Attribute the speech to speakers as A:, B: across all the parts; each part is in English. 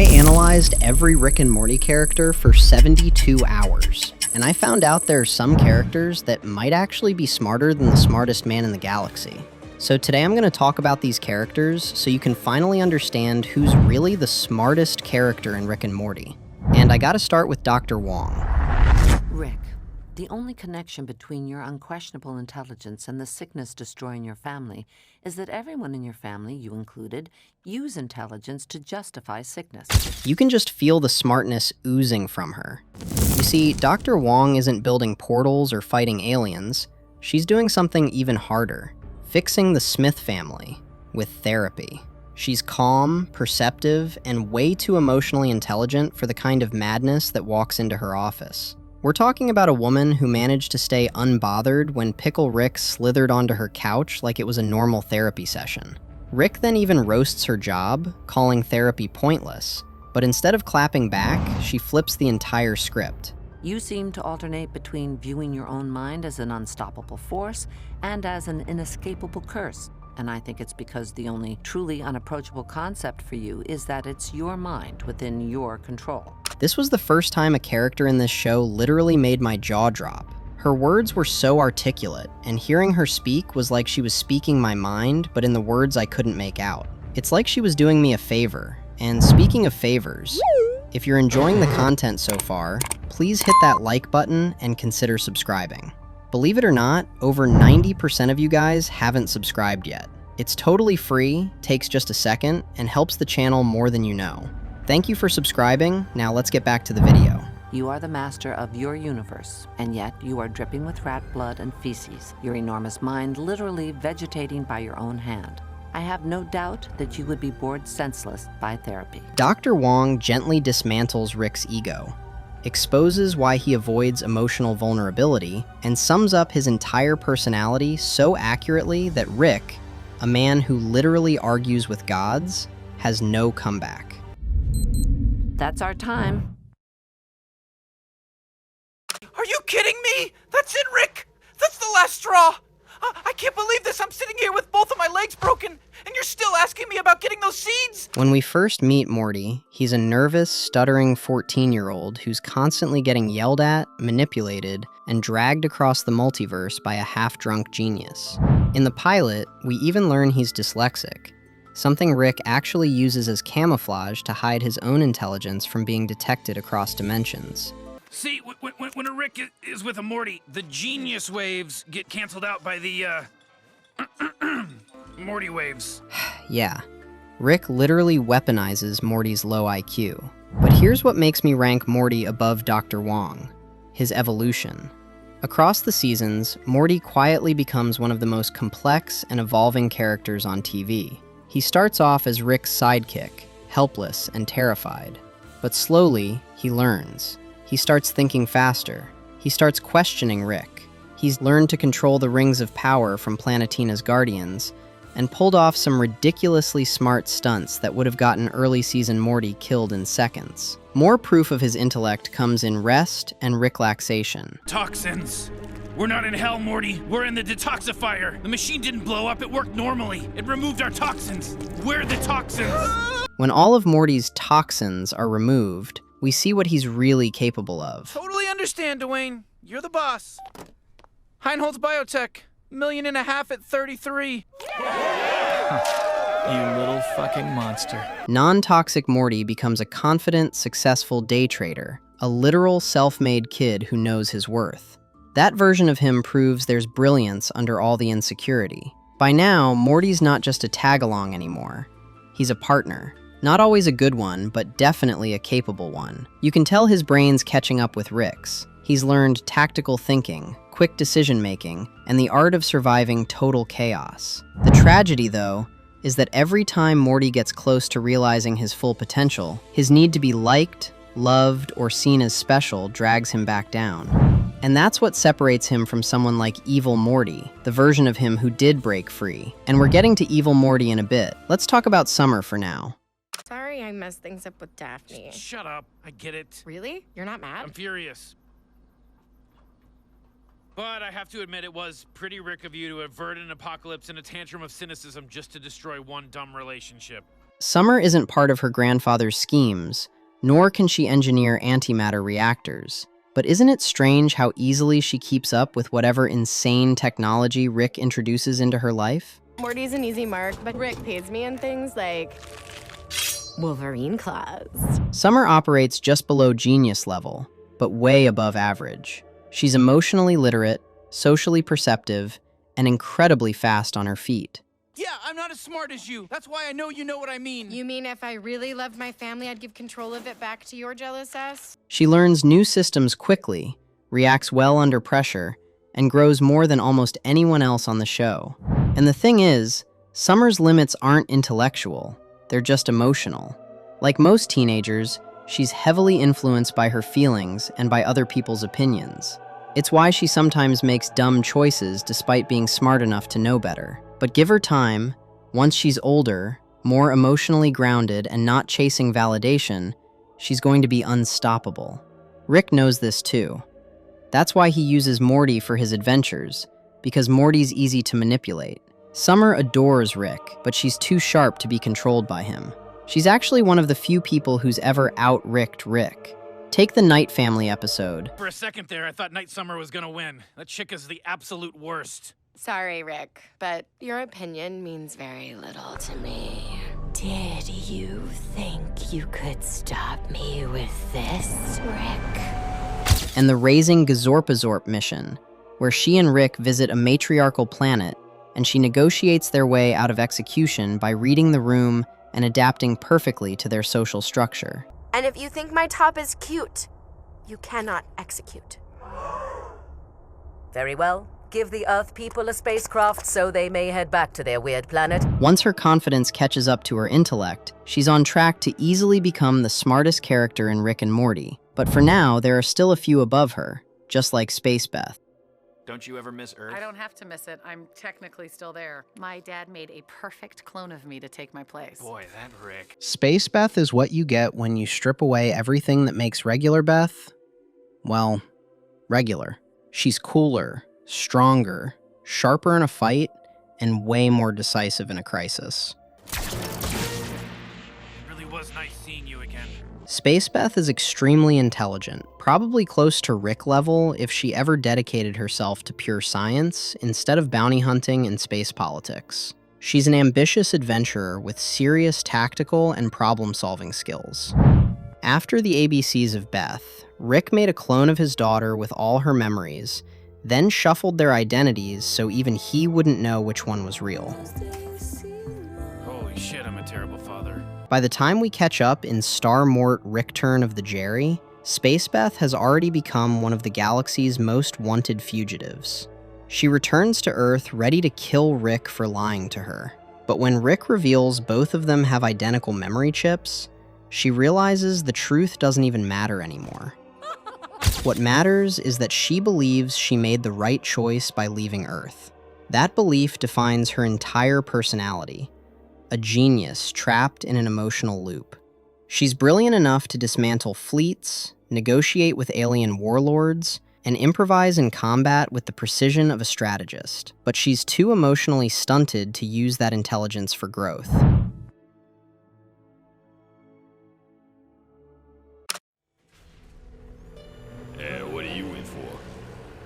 A: analyzed every Rick and Morty character for 72 hours, and I found out there are some characters that might actually be smarter than the smartest man in the galaxy. So today I'm going to talk about these characters so you can finally understand who's really the smartest character in Rick and Morty. And I gotta start with Dr. Wong.
B: Rick, the only connection between your unquestionable intelligence and the sickness destroying your family is that everyone in your family, you included, use intelligence to justify sickness.
A: You can just feel the smartness oozing from her. You see, Dr. Wong isn't building portals or fighting aliens. She's doing something even harder, fixing the Smith family with therapy. She's calm, perceptive, and way too emotionally intelligent for the kind of madness that walks into her office. We're talking about a woman who managed to stay unbothered when Pickle Rick slithered onto her couch like it was a normal therapy session. Rick then even roasts her job, calling therapy pointless, but instead of clapping back, she flips the entire script.
B: You seem to alternate between viewing your own mind as an unstoppable force and as an inescapable curse. And I think it's because the only truly unapproachable concept for you is that it's your mind within your control.
A: This was the first time a character in this show literally made my jaw drop. Her words were so articulate, and hearing her speak was like she was speaking my mind, but in the words I couldn't make out. It's like she was doing me a favor. And speaking of favors, if you're enjoying the content so far, please hit that like button and consider subscribing. Believe it or not, over 90% of you guys haven't subscribed yet. It's totally free, takes just a second, and helps the channel more than you know. Thank you for subscribing. Now let's get back to the video.
B: You are the master of your universe, and yet you are dripping with rat blood and feces, your enormous mind literally vegetating by your own hand. I have no doubt that you would be bored senseless by therapy.
A: Dr. Wong gently dismantles Rick's ego, exposes why he avoids emotional vulnerability, and sums up his entire personality so accurately that Rick, a man who literally argues with gods, has no comeback.
B: That's our time.
C: Are you kidding me? That's it, Rick! That's the last straw! I can't believe this! I'm sitting here with both of my legs broken, and you're still asking me about getting those seeds?
A: When we first meet Morty, he's a nervous, stuttering 14-year-old who's constantly getting yelled at, manipulated, and dragged across the multiverse by a half-drunk genius. In the pilot, we even learn he's dyslexic, something Rick actually uses as camouflage to hide his own intelligence from being detected across dimensions.
C: See, when a Rick is with a Morty, the genius waves get canceled out by the, Morty waves.
A: Yeah, Rick literally weaponizes Morty's low IQ. But here's what makes me rank Morty above Dr. Wong: his evolution. Across the seasons, Morty quietly becomes one of the most complex and evolving characters on TV. He starts off as Rick's sidekick, helpless and terrified. But slowly, he learns. He starts thinking faster. He starts questioning Rick. He's learned to control the rings of power from Planetina's guardians, and pulled off some ridiculously smart stunts that would have gotten early season Morty killed in seconds. More proof of his intellect comes in rest and Ricklaxation.
C: Toxins. We're not in hell, Morty. We're in the detoxifier. The machine didn't blow up, it worked normally. It removed our toxins. We're the toxins.
A: When all of Morty's toxins are removed, we see what he's really capable of.
C: Totally understand, Dwayne. You're the boss. Heinholz Biotech. $1.5 million at 33.
D: You little fucking monster.
A: Non-toxic Morty becomes a confident, successful day trader, a literal self-made kid who knows his worth. That version of him proves there's brilliance under all the insecurity. By now, Morty's not just a tag-along anymore. He's a partner. Not always a good one, but definitely a capable one. You can tell his brain's catching up with Rick's. He's learned tactical thinking, quick decision-making, and the art of surviving total chaos. The tragedy, though, is that every time Morty gets close to realizing his full potential, his need to be liked, loved, or seen as special drags him back down. And that's what separates him from someone like Evil Morty, the version of him who did break free. And we're getting to Evil Morty in a bit. Let's talk about Summer for now.
E: Sorry I messed things up with Daphne.
C: Shut up. I get it.
E: Really? You're not mad?
C: I'm furious. But I have to admit, it was pretty Rick of you to avert an apocalypse in a tantrum of cynicism just to destroy one dumb relationship.
A: Summer isn't part of her grandfather's schemes, nor can she engineer antimatter reactors. But isn't it strange how easily she keeps up with whatever insane technology Rick introduces into her life?
E: Morty's an easy mark, but Rick pays me in things like Wolverine claws.
A: Summer operates just below genius level, but way above average. She's emotionally literate, socially perceptive, and incredibly fast on her feet.
C: Yeah, I'm not as smart as you. That's why I know you know what I mean.
E: You mean if I really loved my family, I'd give control of it back to your jealous ass?
A: She learns new systems quickly, reacts well under pressure, and grows more than almost anyone else on the show. And the thing is, Summer's limits aren't intellectual, they're just emotional. Like most teenagers, she's heavily influenced by her feelings and by other people's opinions. It's why she sometimes makes dumb choices despite being smart enough to know better. But give her time, once she's older, more emotionally grounded and not chasing validation, she's going to be unstoppable. Rick knows this too. That's why he uses Morty for his adventures, because Morty's easy to manipulate. Summer adores Rick, but she's too sharp to be controlled by him. She's actually one of the few people who's ever out-Ricked Rick. Take the Night Family episode.
F: For a second there, I thought Night Summer was gonna win. That chick is the absolute worst.
E: Sorry, Rick, but your opinion means very little to me. Did you think you could stop me with this, Rick?
A: And the Raising Gazorpazorp mission, where she and Rick visit a matriarchal planet, and she negotiates their way out of execution by reading the room and adapting perfectly to their social structure.
G: And if you think my top is cute, you cannot execute.
H: Very well. Give the Earth people a spacecraft so they may head back to their weird planet.
A: Once her confidence catches up to her intellect, she's on track to easily become the smartest character in Rick and Morty. But for now, there are still a few above her, just like Space Beth.
D: Don't you ever miss Earth?
I: I don't have to miss it. I'm technically still there. My dad made a perfect clone of me to take my place.
F: Boy, that Rick.
J: Space Beth is what you get when you strip away everything that makes regular Beth, well, regular. She's cooler, stronger, sharper in a fight, and way more decisive in a crisis.
F: It really was nice seeing you again.
A: Space Beth is extremely intelligent, probably close to Rick level if she ever dedicated herself to pure science instead of bounty hunting and space politics. She's an ambitious adventurer with serious tactical and problem-solving skills. After the ABCs of Beth, Rick made a clone of his daughter with all her memories, then shuffled their identities so even he wouldn't know which one was real.
F: Holy shit, I'm a terrible father.
A: By the time we catch up in Star Mort Rick Turn of the Jerry, Space Beth has already become one of the galaxy's most wanted fugitives. She returns to Earth ready to kill Rick for lying to her. But when Rick reveals both of them have identical memory chips, she realizes the truth doesn't even matter anymore. What matters is that she believes she made the right choice by leaving Earth. That belief defines her entire personality, a genius trapped in an emotional loop. She's brilliant enough to dismantle fleets, negotiate with alien warlords, and improvise in combat with the precision of a strategist. But she's too emotionally stunted to use that intelligence for growth.
K: What are you in for?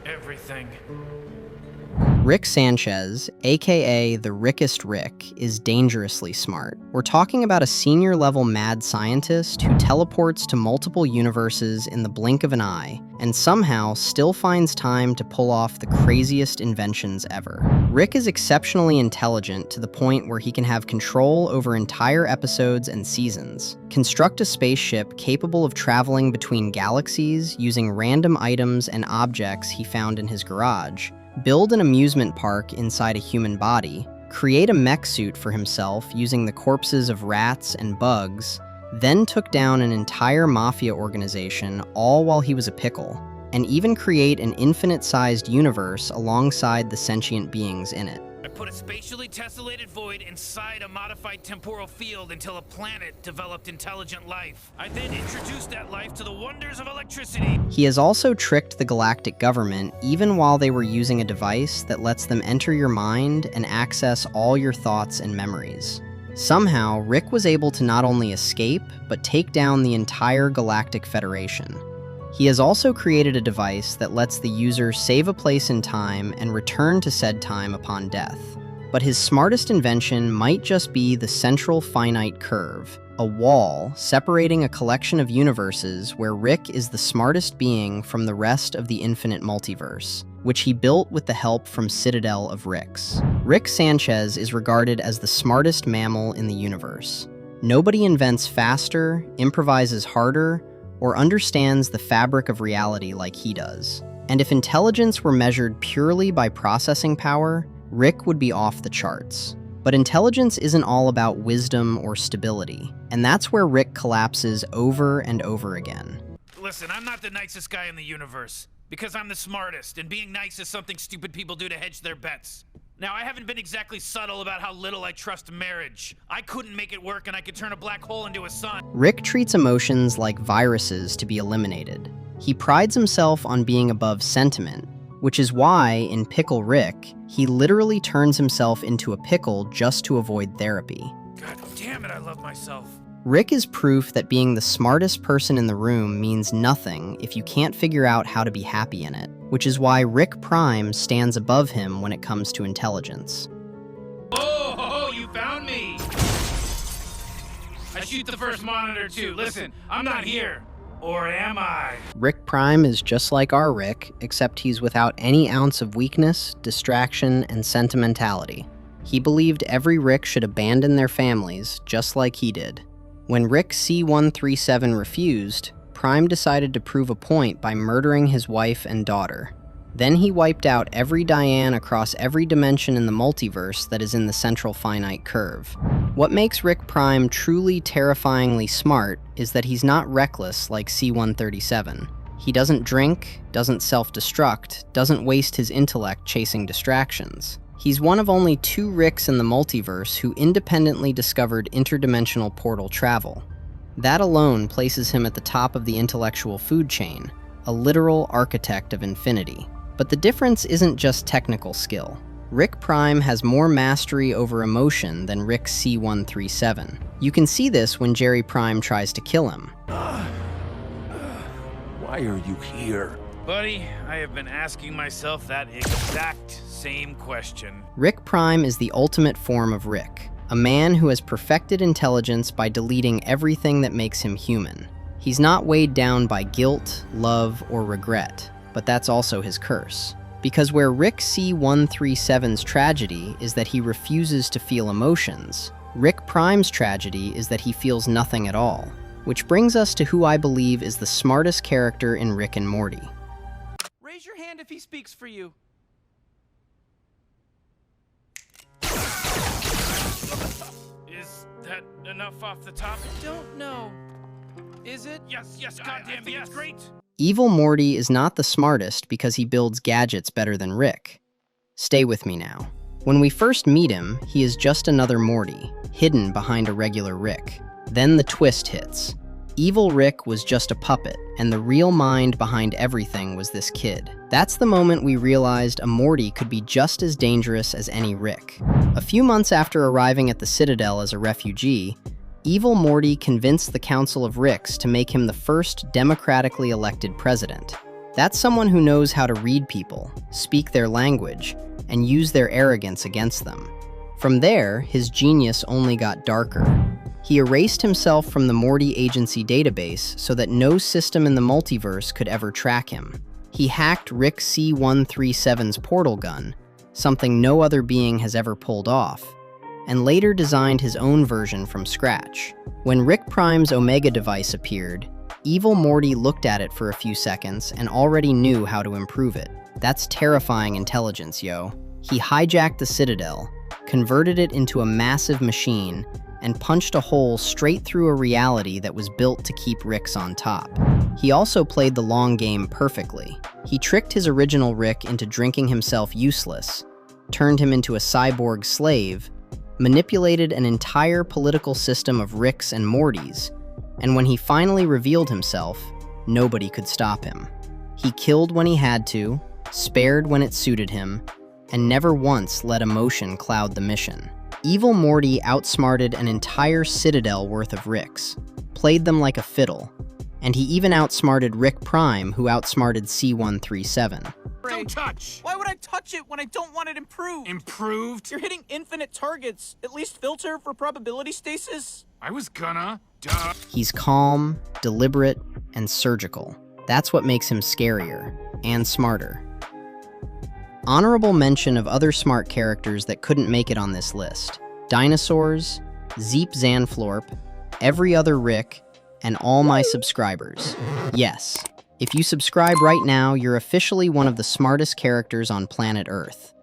F: Everything.
A: Rick Sanchez, aka the Rickest Rick, is dangerously smart. We're talking about a senior-level mad scientist who teleports to multiple universes in the blink of an eye, and somehow still finds time to pull off the craziest inventions ever. Rick is exceptionally intelligent to the point where he can have control over entire episodes and seasons, construct a spaceship capable of traveling between galaxies using random items and objects he found in his garage, build an amusement park inside a human body, create a mech suit for himself using the corpses of rats and bugs, then took down an entire mafia organization all while he was a pickle, and even create an infinite-sized universe alongside the sentient beings in it.
F: I put a spatially tessellated void inside a modified temporal field until a planet developed intelligent life. I then introduced that life to the wonders of electricity.
A: He has also tricked the galactic government even while they were using a device that lets them enter your mind and access all your thoughts and memories. Somehow, Rick was able to not only escape, but take down the entire Galactic Federation. He has also created a device that lets the user save a place in time and return to said time upon death. But his smartest invention might just be the central finite curve, a wall separating a collection of universes where Rick is the smartest being from the rest of the infinite multiverse, which he built with the help from Citadel of Ricks. Rick Sanchez is regarded as the smartest mammal in the universe. Nobody invents faster, improvises harder, or understands the fabric of reality like he does. And if intelligence were measured purely by processing power, Rick would be off the charts. But intelligence isn't all about wisdom or stability, and that's where Rick collapses over and over again.
F: Listen, I'm not the nicest guy in the universe, because I'm the smartest, and being nice is something stupid people do to hedge their bets. Now, I haven't been exactly subtle about how little I trust marriage. I couldn't make it work, and I could turn a black hole into a sun.
A: Rick treats emotions like viruses to be eliminated. He prides himself on being above sentiment, which is why, in Pickle Rick, he literally turns himself into a pickle just to avoid therapy.
F: God damn it, I love myself.
A: Rick is proof that being the smartest person in the room means nothing if you can't figure out how to be happy in it, which is why Rick Prime stands above him when it comes to intelligence.
F: Oh, you found me! I shoot the first monitor too. Listen, I'm not here. Or am I?
A: Rick Prime is just like our Rick, except he's without any ounce of weakness, distraction, and sentimentality. He believed every Rick should abandon their families, just like he did. When Rick C-137 refused, Prime decided to prove a point by murdering his wife and daughter. Then he wiped out every Diane across every dimension in the multiverse that is in the central finite curve. What makes Rick Prime truly terrifyingly smart is that he's not reckless like C-137. He doesn't drink, doesn't self-destruct, doesn't waste his intellect chasing distractions. He's one of only 2 Ricks in the multiverse who independently discovered interdimensional portal travel. That alone places him at the top of the intellectual food chain, a literal architect of infinity. But the difference isn't just technical skill. Rick Prime has more mastery over emotion than Rick C-137. You can see this when Jerry Prime tries to kill him.
K: Why are you here?
F: Buddy, I have been asking myself that exact same question.
A: Rick Prime is the ultimate form of Rick, a man who has perfected intelligence by deleting everything that makes him human. He's not weighed down by guilt, love, or regret, but that's also his curse. Because where Rick C-137's tragedy is that he refuses to feel emotions, Rick Prime's tragedy is that he feels nothing at all. Which brings us to who I believe is the smartest character in Rick and Morty.
C: Raise your hand if he speaks for you.
F: Is that enough off the top?
C: Don't know. Is it?
F: Yes, goddamn yes. Great.
A: Evil Morty is not the smartest because he builds gadgets better than Rick. Stay with me now. When we first meet him, he is just another Morty, hidden behind a regular Rick. Then the twist hits. Evil Rick was just a puppet, and the real mind behind everything was this kid. That's the moment we realized a Morty could be just as dangerous as any Rick. A few months after arriving at the Citadel as a refugee, Evil Morty convinced the Council of Ricks to make him the first democratically elected president. That's someone who knows how to read people, speak their language, and use their arrogance against them. From there, his genius only got darker. He erased himself from the Morty Agency database so that no system in the multiverse could ever track him. He hacked Rick C-137's portal gun, something no other being has ever pulled off, and later designed his own version from scratch. When Rick Prime's Omega device appeared, Evil Morty looked at it for a few seconds and already knew how to improve it. That's terrifying intelligence, yo. He hijacked the Citadel, converted it into a massive machine, and punched a hole straight through a reality that was built to keep Ricks on top. He also played the long game perfectly. He tricked his original Rick into drinking himself useless, turned him into a cyborg slave, manipulated an entire political system of Ricks and Mortys, and when he finally revealed himself, nobody could stop him. He killed when he had to, spared when it suited him, and never once let emotion cloud the mission. Evil Morty outsmarted an entire citadel worth of Ricks, played them like a fiddle, and he even outsmarted Rick Prime, who outsmarted C137.
F: Don't touch!
C: Why would I touch it when I don't want it improved?
F: Improved?
C: You're hitting infinite targets. At least filter for probability stasis.
F: I was gonna. Duh.
A: He's calm, deliberate, and surgical. That's what makes him scarier and smarter. Honorable mention of other smart characters that couldn't make it on this list: dinosaurs, Zeep Zanflorp, every other Rick, and all my subscribers. Yes, if you subscribe right now, you're officially one of the smartest characters on planet Earth.